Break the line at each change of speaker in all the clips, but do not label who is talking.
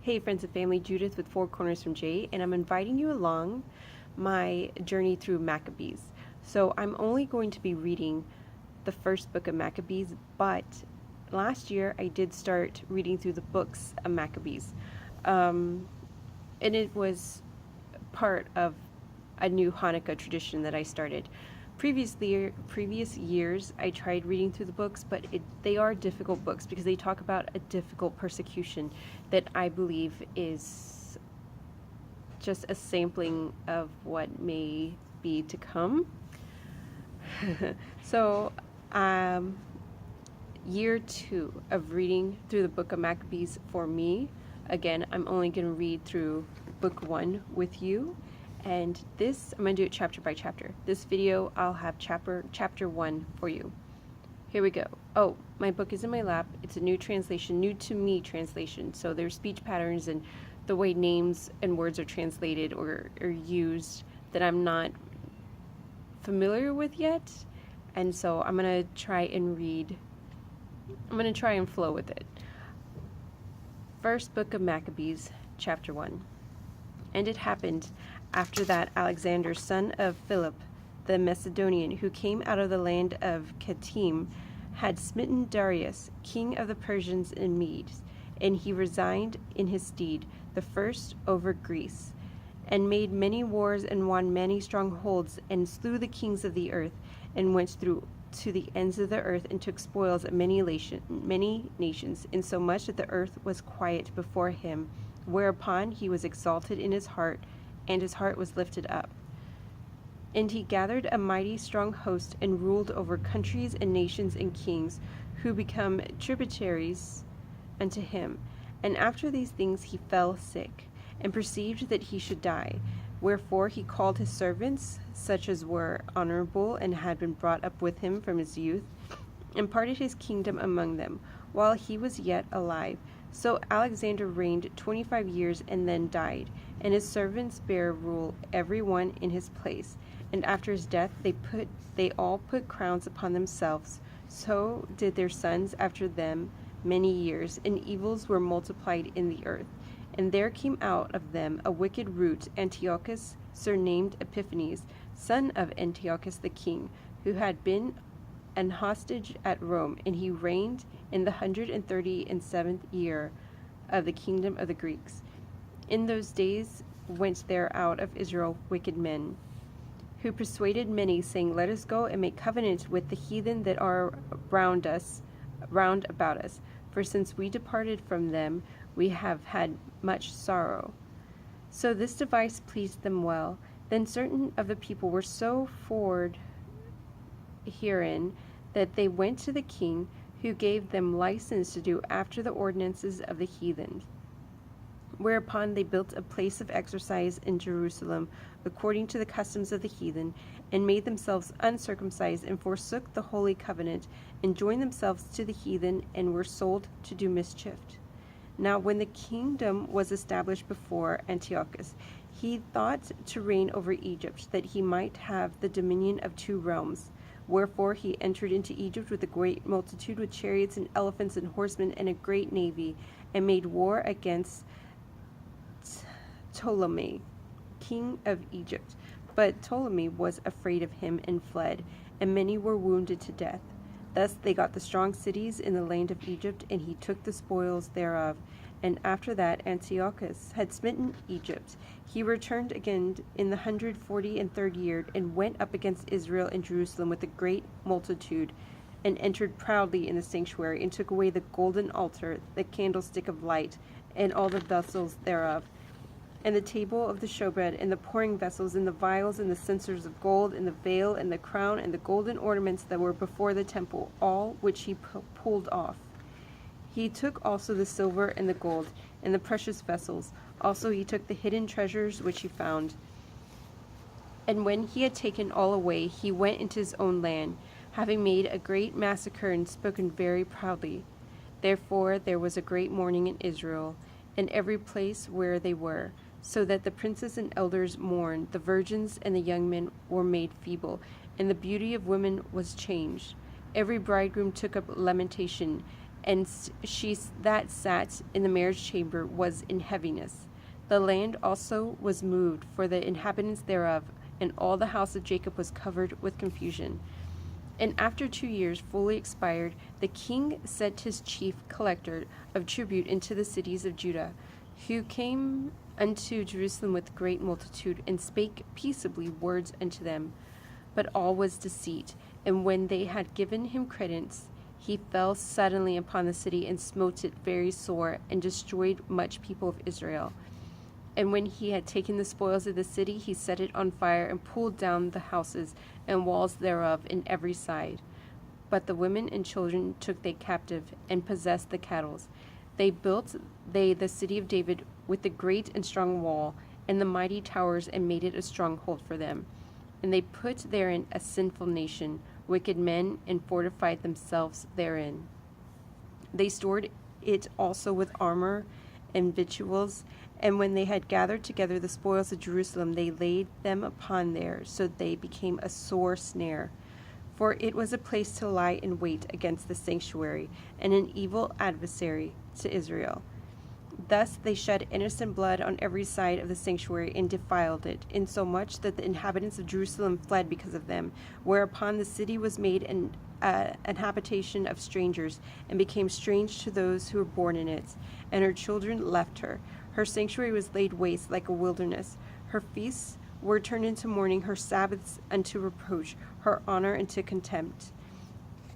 Hey friends and family, Judith with Four Corners from Jay, and I'm inviting you along my journey through Maccabees. So I'm only going to be reading the first book of Maccabees, but last year I did start reading through the books of Maccabees. And it was part of a new Hanukkah tradition that I started. Previous years, I tried reading through the books, but they are difficult books because they talk about a difficult persecution that I believe is just a sampling of what may be to come. So, year 2 of reading through the book of Maccabees for me. Again, I'm only going to read through book 1 with you. And this, I'm going to do it chapter by chapter. This video, I'll have chapter 1 for you. Here we go. Oh, my book is in my lap. It's a new translation, new to me translation. So there's speech patterns and the way names and words are translated or used that I'm not familiar with yet. And so I'm going to try and flow with it. First book of Maccabees, chapter 1. And it happened after that Alexander, son of Philip the Macedonian, who came out of the land of Kittim, had smitten Darius, king of the Persians and Medes, and he resigned in his stead, the first over Greece, and made many wars and won many strongholds, and slew the kings of the earth, and went through to the ends of the earth, and took spoils of many nations, insomuch that the earth was quiet before him, whereupon he was exalted in his heart, and his heart was lifted up. And he gathered a mighty strong host, and ruled over countries and nations and kings, who become tributaries unto him. And after these things he fell sick, and perceived that he should die. Wherefore he called his servants, such as were honorable, and had been brought up with him from his youth, and parted his kingdom among them, while he was yet alive. So Alexander reigned 25 years, and then died, and his servants bare rule every one in his place. And after his death they all put crowns upon themselves. So did their sons after them many years, and evils were multiplied in the earth. And there came out of them a wicked root, Antiochus, surnamed Epiphanes, son of Antiochus the king, who had been an hostage at Rome, and he reigned in the 137th year of the kingdom of the Greeks. In those days went there out of Israel wicked men, who persuaded many, saying, Let us go and make covenant with the heathen that are round about us. For since we departed from them, we have had much sorrow. So this device pleased them well. Then certain of the people were so forward herein that they went to the king, who gave them license to do after the ordinances of the heathen. Whereupon they built a place of exercise in Jerusalem, according to the customs of the heathen, and made themselves uncircumcised, and forsook the holy covenant, and joined themselves to the heathen, and were sold to do mischief. Now when the kingdom was established before Antiochus, he thought to reign over Egypt, that he might have the dominion of 2 realms. Wherefore he entered into Egypt with a great multitude, with chariots and elephants and horsemen, and a great navy, and made war against Ptolemy, king of Egypt. But Ptolemy was afraid of him, and fled, and many were wounded to death. Thus they got the strong cities in the land of Egypt, and he took the spoils thereof. And after that Antiochus had smitten Egypt, he returned again in the 143rd year, and went up against Israel and Jerusalem with a great multitude, and entered proudly in the sanctuary, and took away the golden altar, the candlestick of light, and all the vessels thereof, and the table of the showbread, and the pouring vessels, and the vials, and the censers of gold, and the veil, and the crown, and the golden ornaments that were before the temple, all which he pulled off. He took also the silver and the gold, and the precious vessels. Also he took the hidden treasures which he found. And when he had taken all away, he went into his own land, having made a great massacre, and spoken very proudly. Therefore there was a great mourning in Israel, in every place where they were, so that the princes and elders mourned, the virgins and the young men were made feeble, and the beauty of women was changed. Every bridegroom took up lamentation, and she that sat in the marriage chamber was in heaviness. The land also was moved for the inhabitants thereof, and all the house of Jacob was covered with confusion. And after 2 years fully expired, the king sent his chief collector of tribute into the cities of Judah, who came unto Jerusalem with great multitude, and spake peaceably words unto them. But all was deceit, and when they had given him credence, he fell suddenly upon the city, and smote it very sore, and destroyed much people of Israel. And when he had taken the spoils of the city, he set it on fire, and pulled down the houses and walls thereof in every side. But the women and children took they captive, and possessed the cattle. They built the city of David with the great and strong wall, and the mighty towers, and made it a stronghold for them. And they put therein a sinful nation, wicked men, and fortified themselves therein. They stored it also with armor and victuals, and when they had gathered together the spoils of Jerusalem, they laid them upon there, so they became a sore snare. For it was a place to lie in wait against the sanctuary, and an evil adversary to Israel. Thus they shed innocent blood on every side of the sanctuary, and defiled it, insomuch that the inhabitants of Jerusalem fled because of them, whereupon the city was made an habitation of strangers, and became strange to those who were born in it, and her children left her. Her sanctuary was laid waste like a wilderness. Her feasts were turned into mourning, her Sabbaths unto reproach, her honor into contempt.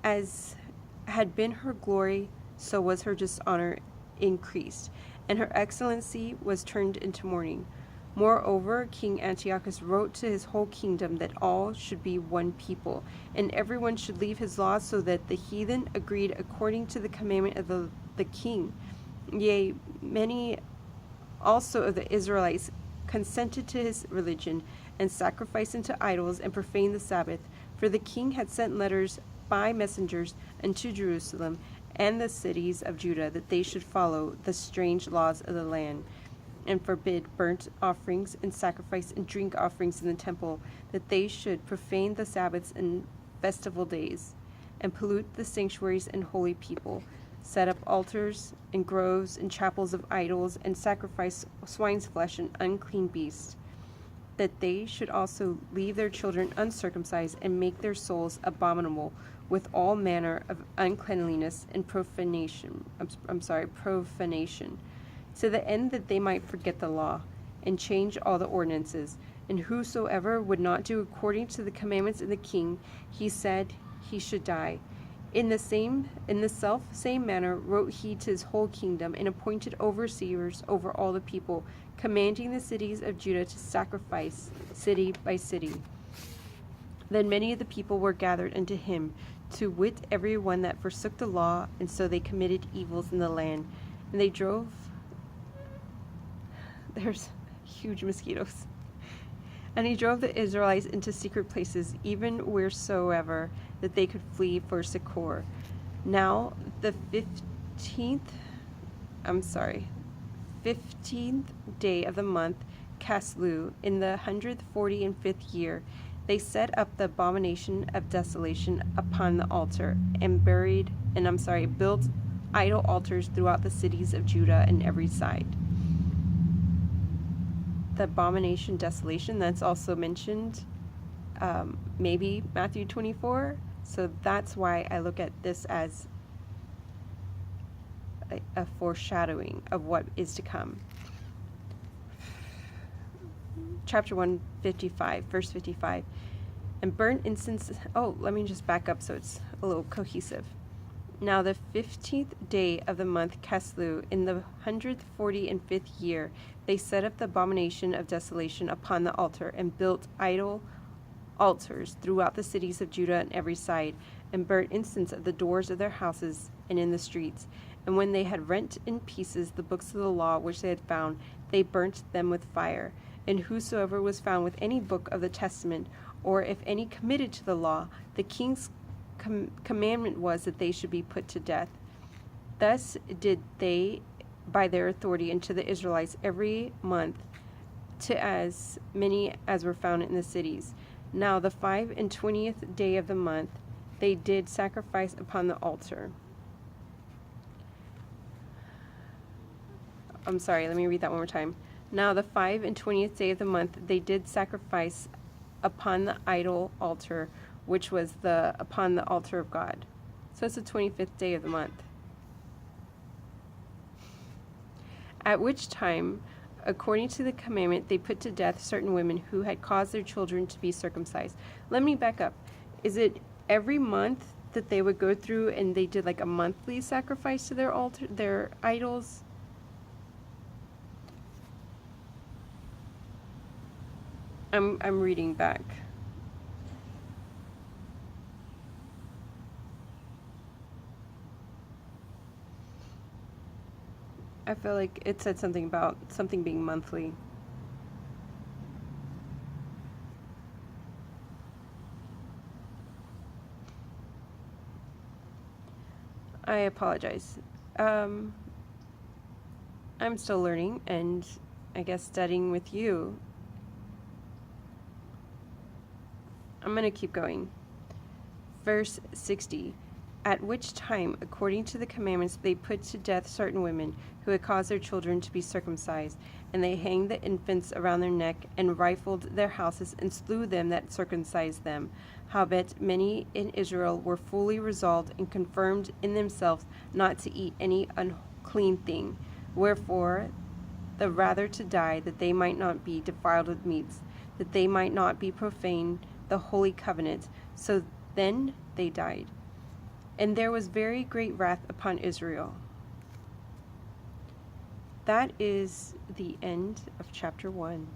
As had been her glory, so was her dishonor increased, and her excellency was turned into mourning. Moreover, King Antiochus wrote to his whole kingdom that all should be one people, and everyone should leave his laws, so that the heathen agreed according to the commandment of the king. Yea, many also of the Israelites consented to his religion, and sacrificed unto idols, and profaned the Sabbath. For the king had sent letters by messengers unto Jerusalem and the cities of Judah, that they should follow the strange laws of the land, and forbid burnt offerings and sacrifice and drink offerings in the temple, that they should profane the Sabbaths and festival days, and pollute the sanctuaries and holy people, set up altars and groves and chapels of idols, and sacrifice swine's flesh and unclean beasts, that they should also leave their children uncircumcised, and make their souls abominable with all manner of uncleanliness and profanation, to the end that they might forget the law, and change all the ordinances. And whosoever would not do according to the commandments of the king, he said he should die. In the self same manner wrote he to his whole kingdom, and appointed overseers over all the people, commanding the cities of Judah to sacrifice city by city. Then many of the people were gathered unto him, to wit, every one that forsook the law, and so they committed evils in the land. And they drove. There's huge mosquitoes. And he drove the Israelites into secret places, even wheresoever that they could flee for succor. Now the 15th day of the month Caslu, in the 145th year, they set up the abomination of desolation upon the altar, and built idol altars throughout the cities of Judah and every side. The abomination desolation, that's also mentioned maybe Matthew 24, so that's why I look at this as a foreshadowing of what is to come. Chapter 155, verse 55. And burnt incense. Let me just back up so it's a little cohesive. Now the 15th day of the month Caslu, in the 145th year, they set up the abomination of desolation upon the altar, and built idol altars throughout the cities of Judah on every side, and burnt incense at the doors of their houses and in the streets. And when they had rent in pieces the books of the law which they had found, they burnt them with fire. And whosoever was found with any book of the testament, or if any committed to the law, the king's commandment was that they should be put to death. Thus did they by their authority unto the Israelites every month, to as many as were found in the cities. Now the 25th day of the month they did sacrifice upon the altar. I'm sorry, let me read that one more time. Now the 25th day of the month they did sacrifice upon the idol altar, which was upon the altar of God. So it's the 25th day of the month. At which time, according to the commandment, they put to death certain women who had caused their children to be circumcised. Let me back up. Is it every month that they would go through and they did like a monthly sacrifice to their idols? I'm reading back. I feel like it said something about something being monthly. I apologize. I'm still learning and I guess studying with you. I'm going to keep going. Verse 60. At which time, according to the commandments, they put to death certain women who had caused their children to be circumcised, and they hanged the infants around their neck, and rifled their houses, and slew them that circumcised them. Howbeit many in Israel were fully resolved and confirmed in themselves not to eat any unclean thing, wherefore the rather to die, that they might not be defiled with meats, that they might not be profane the holy covenant. So then they died. And there was very great wrath upon Israel. That is the end of chapter 1.